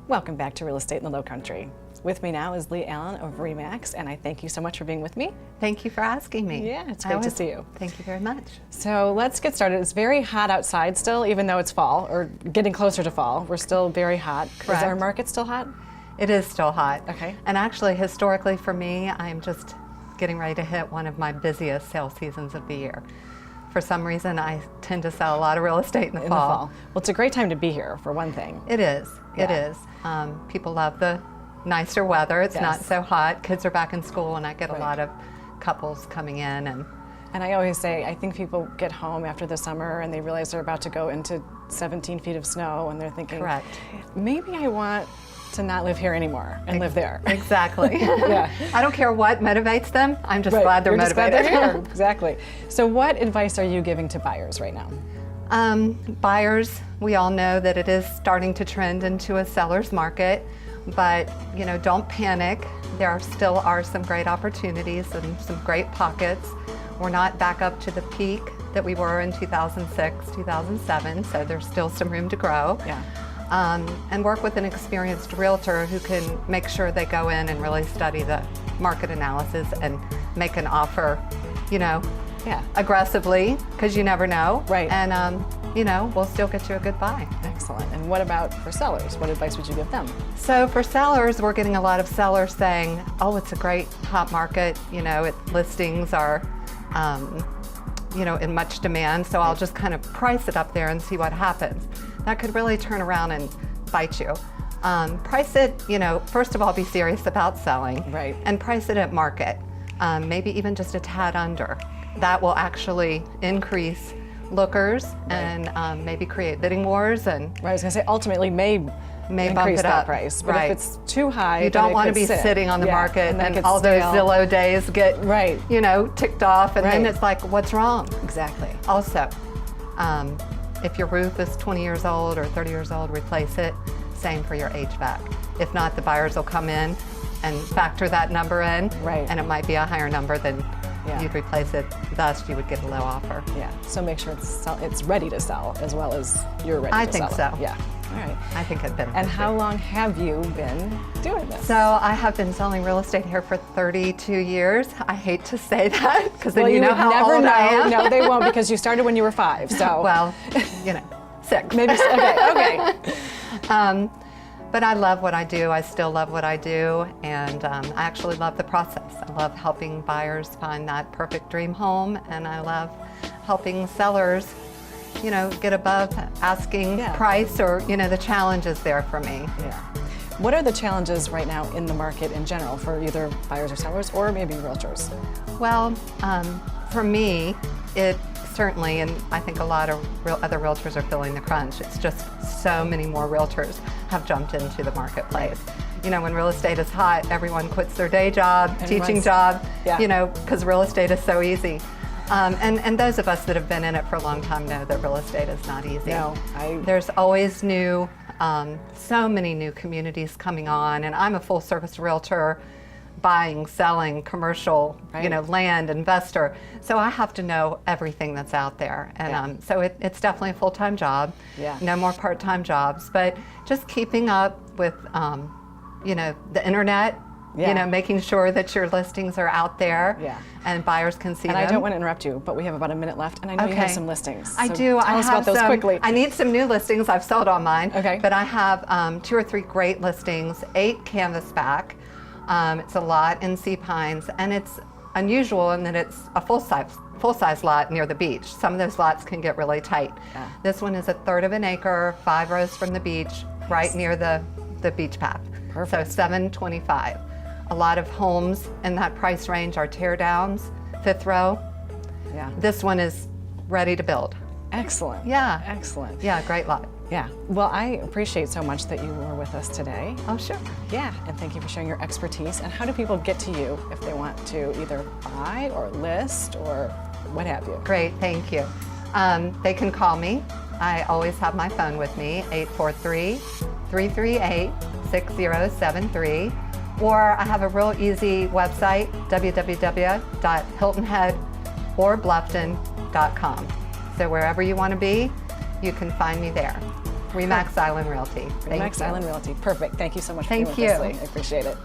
Welcome back to Real Estate in the Low Country. With me now is Lee Allen of RE/MAX, and I thank you so much for being with me. Thank you for asking me. Yeah, it's great to see you. Thank you very much. So let's get started. It's very hot outside still, even though it's fall, or getting closer to fall. We're still very hot. Correct. Is our market still hot? It is still hot. Okay. And actually, historically for me, I'm just getting ready to hit one of my busiest sales seasons of the year. For some reason, I tend to sell a lot of real estate in the fall. Well, it's a great time to be here, for one thing. It is. It Yeah. is. People love the nicer weather. It's Yes. not so hot. Kids are back in school, and I get Right. a lot of couples coming in. And I always say, I think people get home after the summer and they realize they're about to go into 17 feet of snow, and they're thinking, Correct. maybe I want to not live here anymore and live there. Exactly. Yeah. I don't care what motivates them. I'm just Right. glad they're You're just glad motivated. they're here. Exactly. So what advice are you giving to buyers right now? Buyers, we all know that it is starting to trend into a seller's market, but don't panic. There still are some great opportunities and some great pockets. We're not back up to the peak that we were in 2006, 2007, so there's still some room to grow. Yeah. And work with an experienced realtor who can make sure they go in and really study the market analysis and make an offer, Yeah. aggressively, because you never know. Right. And, we'll still get you a good buy. Excellent. And what about for sellers? What advice would you give them? So for sellers, we're getting a lot of sellers saying, oh, it's a great hot market. Listings are, in much demand, so I'll just kind of price it up there and see what happens. That could really turn around and bite you. Price it, first of all, be serious about selling. Right. And price it at market, maybe even just a tad under. That will actually increase lookers and maybe create bidding wars and Right, I was going to say, ultimately may bump increase it that up. price. But Right. if it's too high, you then don't it want to could be sit. sitting on the Yeah, market and, then it and gets all those stale. Zillow days get Right. Ticked off, and then Right. it's like, what's wrong? Exactly. Also, if your roof is 20 years old or 30 years old, replace it. Same for your HVAC. If not, the buyers will come in and factor that number in, Right. and it might be a higher number than Yeah. you'd replace it. Thus, you would get a low offer. Yeah. So make sure it's ready to sell as well as you're ready I to think sell. so. Yeah. All right. I think it benefits. And how you. long have you been doing this? So I have been selling real estate here for 32 years. I hate to say that because then well, you know would how never old know. I am. No, they won't, because you started when you were 5. So Well, 6. maybe okay. But I love what I do. I still love what I do, and I actually love the process. I love helping buyers find that perfect dream home, and I love helping sellers, get above asking Yeah. price, or the challenges there for me. Yeah. What are the challenges right now in the market in general for either buyers or sellers, or maybe realtors? Well, for me, it certainly, and I think a lot of other realtors are feeling the crunch. It's just so many more realtors have jumped into the marketplace. When real estate is hot, everyone quits their day job, teaching job, Yeah. because real estate is so easy. And those of us that have been in it for a long time know that real estate is not easy. No, There's always new, so many new communities coming on, and I'm a full service realtor, buying, selling, commercial, Right. land, investor. So I have to know everything that's out there. And so it's definitely a full-time job. Yeah. No more part-time jobs, but just keeping up with, the internet, Yeah. making sure that your listings are out there Yeah. and buyers can see And them. I don't want to interrupt you, but we have about a minute left, and I know you have some listings. I so do. Tell I us have about those some, quickly. I need some new listings. I've sold on mine. Okay. But I have 2 or 3 great listings, 8 canvas back. It's a lot in Sea Pines, and it's unusual in that it's a full-size lot near the beach. Some of those lots can get really tight. Yeah. This one is a 1/3 of an acre, 5 rows from the beach, right near the beach path. Perfect. So $725. A lot of homes in that price range are tear downs, 5th row. Yeah. This one is ready to build. Excellent. Yeah. Excellent. Yeah, great lot. Yeah. Well, I appreciate so much that you were with us today. Oh, sure. Yeah, and thank you for sharing your expertise. And how do people get to you if they want to either buy or list or what have you? Great, thank you. They can call me. I always have my phone with me, 843-338-6073. Or I have a real easy website, www.hiltonheadorbluffton.com. So wherever you want to be, you can find me there. Remax Island Realty. Remax Island Realty. Perfect. Thank you so much for Thank being with us, you. Lee. I appreciate it.